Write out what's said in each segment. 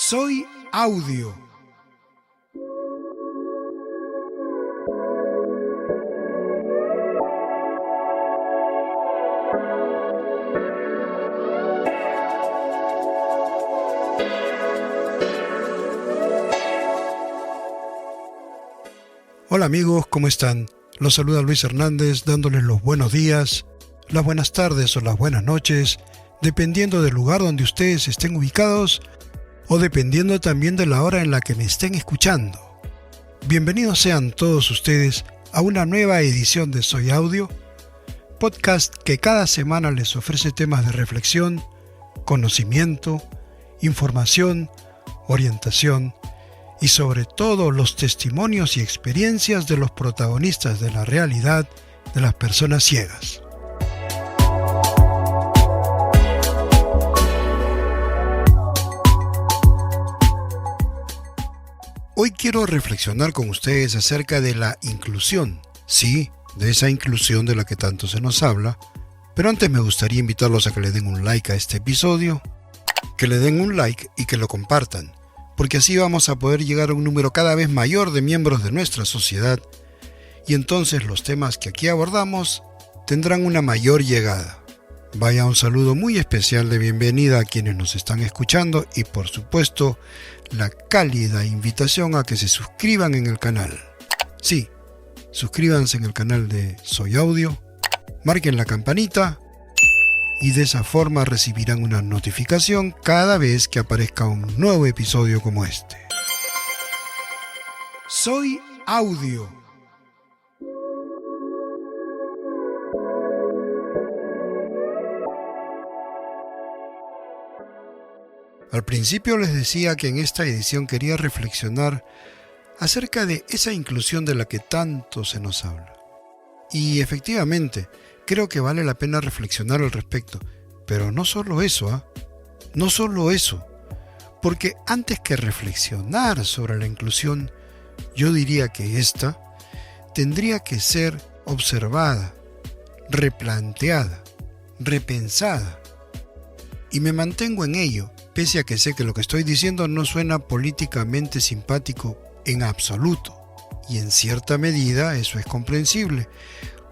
Soy Audio. Hola amigos, ¿cómo están? Los saluda Luis Hernández dándoles los buenos días, las buenas tardes o las buenas noches, dependiendo del lugar donde ustedes estén ubicados o dependiendo también de la hora en la que me estén escuchando. Bienvenidos sean todos ustedes a una nueva edición de Soy Audio, podcast que cada semana les ofrece temas de reflexión, conocimiento, información, orientación y sobre todo los testimonios y experiencias de los protagonistas de la realidad de las personas ciegas. Hoy quiero reflexionar con ustedes acerca de la inclusión, sí, de esa inclusión de la que tanto se nos habla, pero antes me gustaría invitarlos a que le den un like a este episodio, que le den un like y que lo compartan, porque así vamos a poder llegar a un número cada vez mayor de miembros de nuestra sociedad y entonces los temas que aquí abordamos tendrán una mayor llegada. Vaya un saludo muy especial de bienvenida a quienes nos están escuchando y por supuesto la cálida invitación a que se suscriban en el canal. Sí, suscríbanse en el canal de Soy Audio, marquen la campanita y de esa forma recibirán una notificación cada vez que aparezca un nuevo episodio como este. Soy Audio. Al principio les decía que en esta edición quería reflexionar acerca de esa inclusión de la que tanto se nos habla. Y efectivamente, creo que vale la pena reflexionar al respecto. Pero no solo eso, no solo eso. Porque antes que reflexionar sobre la inclusión, yo diría que esta tendría que ser observada, replanteada, repensada. Y me mantengo en ello, pese a que sé que lo que estoy diciendo no suena políticamente simpático en absoluto. Y en cierta medida eso es comprensible,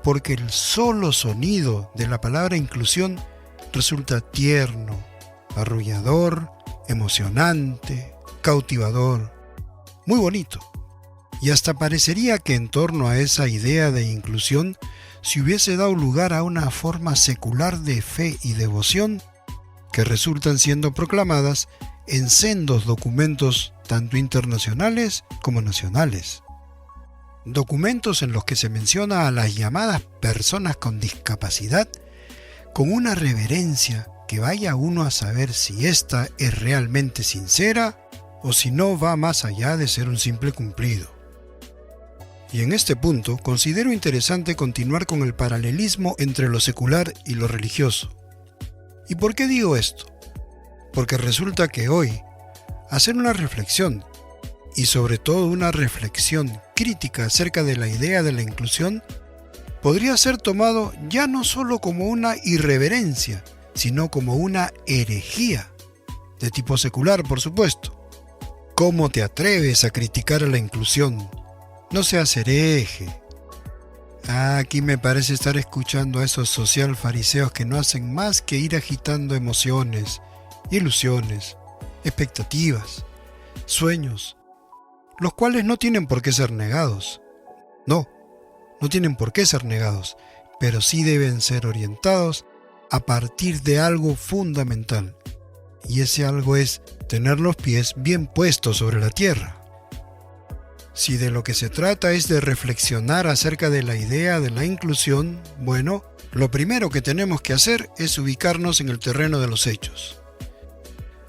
porque el solo sonido de la palabra inclusión resulta tierno, arrullador, emocionante, cautivador, muy bonito. Y hasta parecería que en torno a esa idea de inclusión se hubiese dado lugar a una forma secular de fe y devoción que resultan siendo proclamadas en sendos documentos tanto internacionales como nacionales. Documentos en los que se menciona a las llamadas personas con discapacidad con una reverencia que vaya uno a saber si esta es realmente sincera o si no va más allá de ser un simple cumplido. Y en este punto considero interesante continuar con el paralelismo entre lo secular y lo religioso. ¿Y por qué digo esto? Porque resulta que hoy hacer una reflexión y sobre todo una reflexión crítica acerca de la idea de la inclusión podría ser tomado ya no solo como una irreverencia, sino como una herejía, de tipo secular por supuesto. ¿Cómo te atreves a criticar a la inclusión? No seas hereje. Aquí me parece estar escuchando a esos social fariseos que no hacen más que ir agitando emociones, ilusiones, expectativas, sueños, los cuales no tienen por qué ser negados. No tienen por qué ser negados, pero sí deben ser orientados a partir de algo fundamental. Y ese algo es tener los pies bien puestos sobre la tierra. Si de lo que se trata es de reflexionar acerca de la idea de la inclusión, bueno, lo primero que tenemos que hacer es ubicarnos en el terreno de los hechos.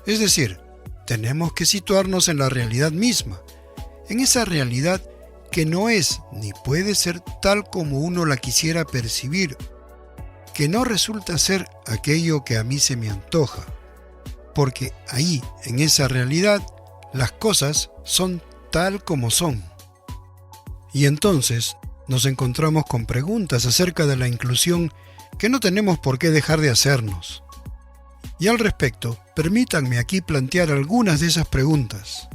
Es decir, tenemos que situarnos en la realidad misma, en esa realidad que no es ni puede ser tal como uno la quisiera percibir, que no resulta ser aquello que a mí se me antoja, porque ahí, en esa realidad, las cosas son tal como son. Y entonces nos encontramos con preguntas acerca de la inclusión que no tenemos por qué dejar de hacernos. Y al respecto, permítanme aquí plantear algunas de esas preguntas.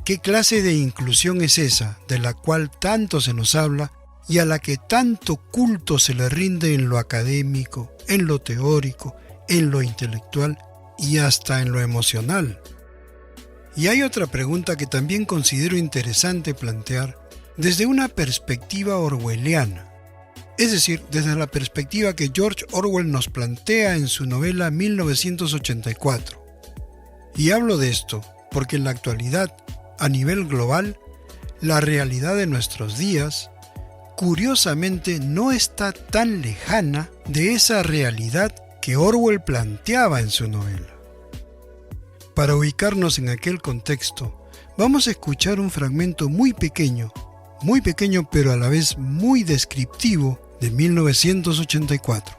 ¿Qué clase de inclusión es esa de la cual tanto se nos habla y a la que tanto culto se le rinde en lo académico, en lo teórico, en lo intelectual y hasta en lo emocional? Y hay otra pregunta que también considero interesante plantear desde una perspectiva orwelliana, es decir, desde la perspectiva que George Orwell nos plantea en su novela 1984. Y hablo de esto porque en la actualidad, a nivel global, la realidad de nuestros días, curiosamente, no está tan lejana de esa realidad que Orwell planteaba en su novela. Para ubicarnos en aquel contexto, vamos a escuchar un fragmento muy pequeño pero a la vez muy descriptivo de 1984.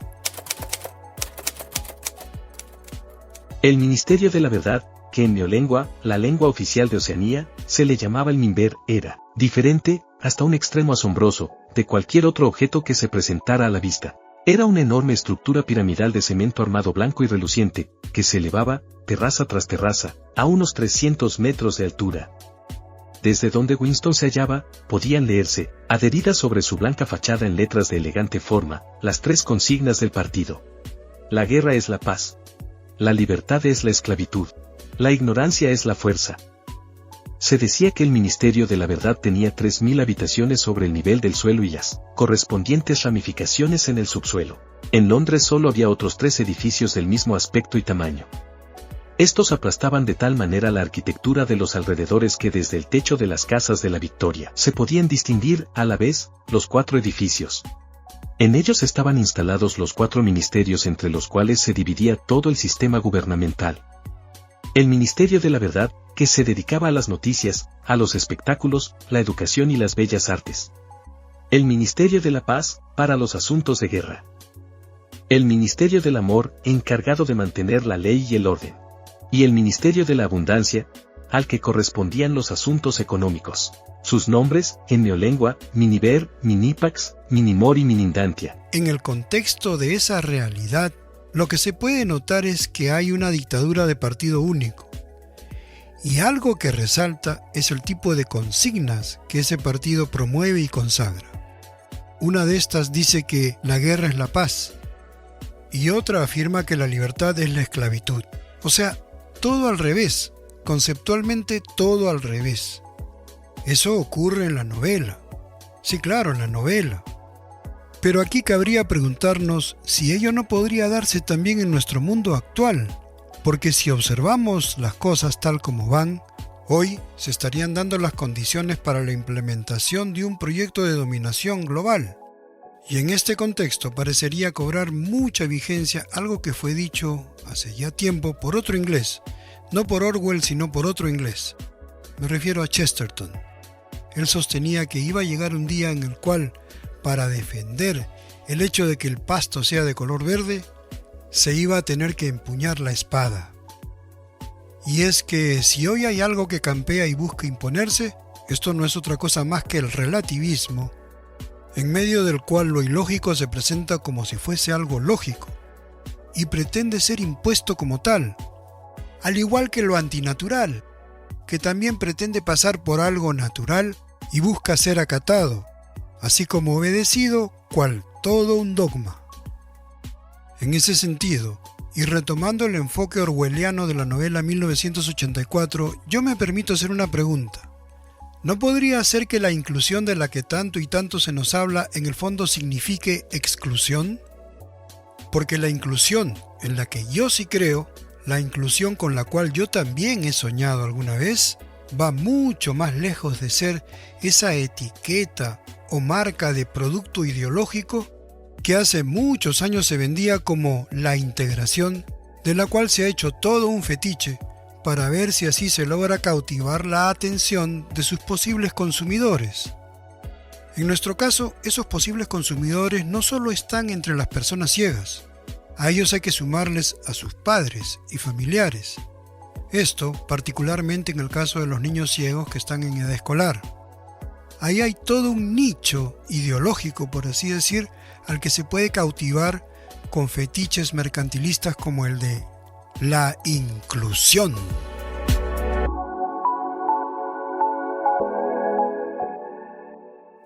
El Ministerio de la Verdad, que en neolengua, la lengua oficial de Oceanía, se le llamaba el Minber, era diferente, hasta un extremo asombroso, de cualquier otro objeto que se presentara a la vista. Era una enorme estructura piramidal de cemento armado blanco y reluciente, que se elevaba, terraza tras terraza, a unos 300 metros de altura. Desde donde Winston se hallaba, podían leerse, adheridas sobre su blanca fachada en letras de elegante forma, las 3 consignas del partido. La guerra es la paz. La libertad es la esclavitud. La ignorancia es la fuerza. Se decía que el Ministerio de la Verdad tenía 3.000 habitaciones sobre el nivel del suelo y las correspondientes ramificaciones en el subsuelo. En Londres solo había otros 3 edificios del mismo aspecto y tamaño. Estos aplastaban de tal manera la arquitectura de los alrededores que desde el techo de las casas de la Victoria se podían distinguir, a la vez, los 4 edificios. En ellos estaban instalados los 4 ministerios entre los cuales se dividía todo el sistema gubernamental. El Ministerio de la Verdad, que se dedicaba a las noticias, a los espectáculos, la educación y las bellas artes. El Ministerio de la Paz, para los asuntos de guerra. El Ministerio del Amor, encargado de mantener la ley y el orden. Y el Ministerio de la Abundancia, al que correspondían los asuntos económicos. Sus nombres, en neolengua, Miniber, Minipax, Minimor y Minindantia. En el contexto de esa realidad, lo que se puede notar es que hay una dictadura de partido único. Y algo que resalta es el tipo de consignas que ese partido promueve y consagra. Una de estas dice que la guerra es la paz, y otra afirma que la libertad es la esclavitud. O sea, todo al revés, conceptualmente todo al revés. Eso ocurre en la novela. Sí, claro, en la novela. Pero aquí cabría preguntarnos si ello no podría darse también en nuestro mundo actual, porque si observamos las cosas tal como van, hoy se estarían dando las condiciones para la implementación de un proyecto de dominación global. Y en este contexto parecería cobrar mucha vigencia algo que fue dicho hace ya tiempo por otro inglés, no por Orwell sino por otro inglés. Me refiero a Chesterton. Él sostenía que iba a llegar un día en el cual, para defender el hecho de que el pasto sea de color verde, se iba a tener que empuñar la espada. Y es que si hoy hay algo que campea y busca imponerse, esto no es otra cosa más que el relativismo, en medio del cual lo ilógico se presenta como si fuese algo lógico, y pretende ser impuesto como tal, al igual que lo antinatural, que también pretende pasar por algo natural y busca ser acatado, así como obedecido, cual todo un dogma. En ese sentido, y retomando el enfoque orwelliano de la novela 1984, yo me permito hacer una pregunta. ¿No podría ser que la inclusión de la que tanto y tanto se nos habla en el fondo signifique exclusión? Porque la inclusión en la que yo sí creo, la inclusión con la cual yo también he soñado alguna vez, va mucho más lejos de ser esa etiqueta o marca de producto ideológico que hace muchos años se vendía como la integración, de la cual se ha hecho todo un fetiche para ver si así se logra cautivar la atención de sus posibles consumidores. En nuestro caso, esos posibles consumidores no solo están entre las personas ciegas, a ellos hay que sumarles a sus padres y familiares. Esto, particularmente en el caso de los niños ciegos que están en edad escolar. Ahí hay todo un nicho ideológico, por así decir, al que se puede cautivar con fetiches mercantilistas como el de la inclusión.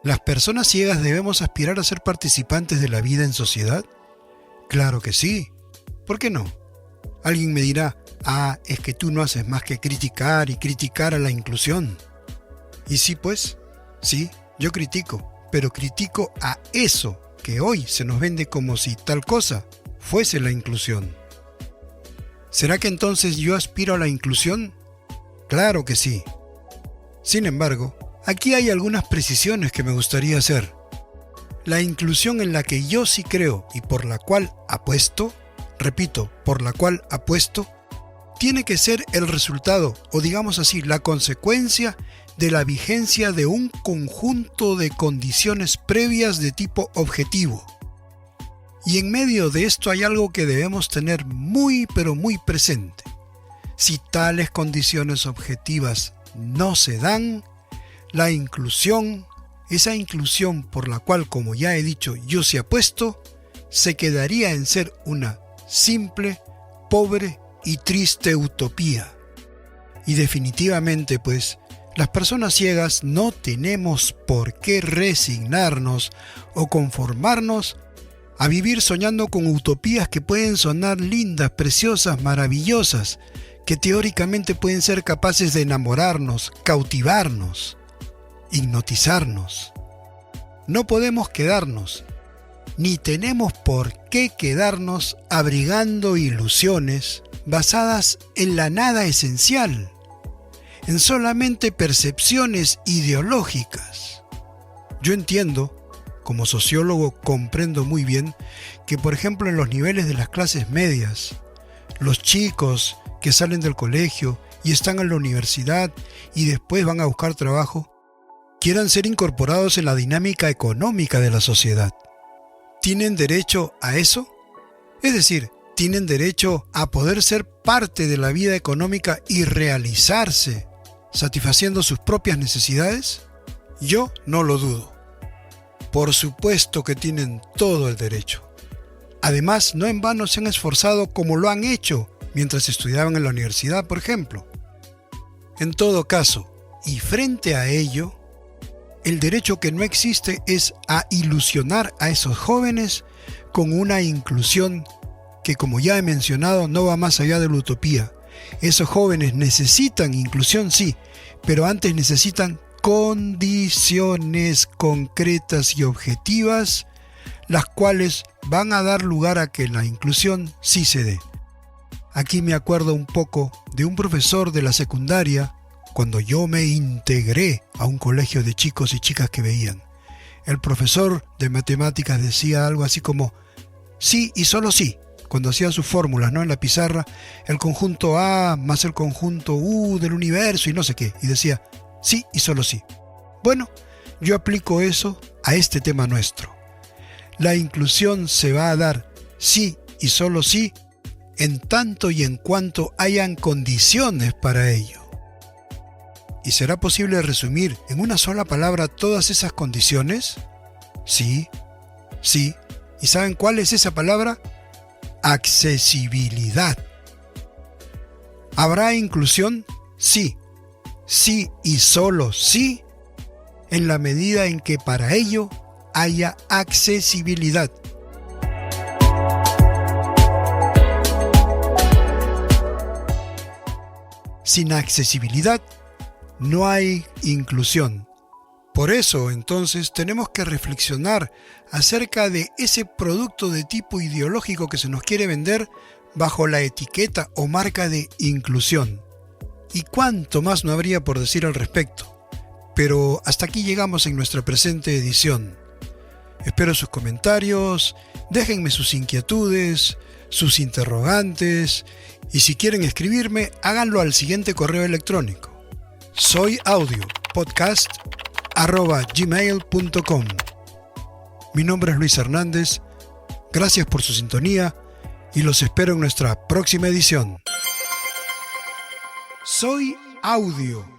¿Las personas ciegas debemos aspirar a ser participantes de la vida en sociedad? Claro que sí. ¿Por qué no? Alguien me dirá, es que tú no haces más que criticar y criticar a la inclusión. Y sí, pues, sí, yo critico, pero critico a eso que hoy se nos vende como si tal cosa fuese la inclusión. ¿Será que entonces yo aspiro a la inclusión? Claro que sí. Sin embargo, aquí hay algunas precisiones que me gustaría hacer. La inclusión en la que yo sí creo y por la cual apuesto, repito, por la cual apuesto, tiene que ser el resultado, o digamos así, la consecuencia de la vigencia de un conjunto de condiciones previas de tipo objetivo. Y en medio de esto hay algo que debemos tener muy pero muy presente. Si tales condiciones objetivas no se dan, la inclusión, esa inclusión por la cual, como ya he dicho, yo sí apuesto, se quedaría en ser una simple, pobre y triste utopía. Y definitivamente, pues, las personas ciegas no tenemos por qué resignarnos o conformarnos a vivir soñando con utopías que pueden sonar lindas, preciosas, maravillosas, que teóricamente pueden ser capaces de enamorarnos, cautivarnos, hipnotizarnos. No podemos quedarnos, ni tenemos por qué quedarnos abrigando ilusiones basadas en la nada esencial, en solamente percepciones ideológicas. Yo entiendo, como sociólogo comprendo muy bien, que por ejemplo en los niveles de las clases medias, los chicos que salen del colegio y están en la universidad y después van a buscar trabajo, quieran ser incorporados en la dinámica económica de la sociedad. ¿Tienen derecho a eso? Es decir, ¿tienen derecho a poder ser parte de la vida económica y realizarse, satisfaciendo sus propias necesidades? Yo no lo dudo. Por supuesto que tienen todo el derecho. Además, no en vano se han esforzado como lo han hecho mientras estudiaban en la universidad, por ejemplo. En todo caso, y frente a ello, el derecho que no existe es a ilusionar a esos jóvenes con una inclusión que, como ya he mencionado, no va más allá de la utopía. Esos jóvenes necesitan inclusión, sí, pero antes necesitan condiciones concretas y objetivas, las cuales van a dar lugar a que la inclusión sí se dé. Aquí me acuerdo un poco de un profesor de la secundaria cuando yo me integré a un colegio de chicos y chicas que veían. El profesor de matemáticas decía algo así como sí y solo sí, cuando hacía sus fórmulas, ¿no? En la pizarra, el conjunto A más el conjunto U del universo y no sé qué, y decía sí y solo sí. Bueno, yo aplico eso a este tema nuestro. La inclusión se va a dar sí y solo sí en tanto y en cuanto hayan condiciones para ello. ¿Y será posible resumir en una sola palabra todas esas condiciones? Sí, sí. ¿Y saben cuál es esa palabra? Accesibilidad. ¿Habrá inclusión? Sí. Sí y solo sí, en la medida en que para ello haya accesibilidad. Sin accesibilidad no hay inclusión. Por eso, entonces, tenemos que reflexionar acerca de ese producto de tipo ideológico que se nos quiere vender bajo la etiqueta o marca de inclusión. Y cuánto más no habría por decir al respecto. Pero hasta aquí llegamos en nuestra presente edición. Espero sus comentarios, déjenme sus inquietudes, sus interrogantes, y si quieren escribirme, háganlo al siguiente correo electrónico: soyaudio.podcast@gmail.com. Mi nombre es Luis Hernández, gracias por su sintonía y los espero en nuestra próxima edición. Soy Audio.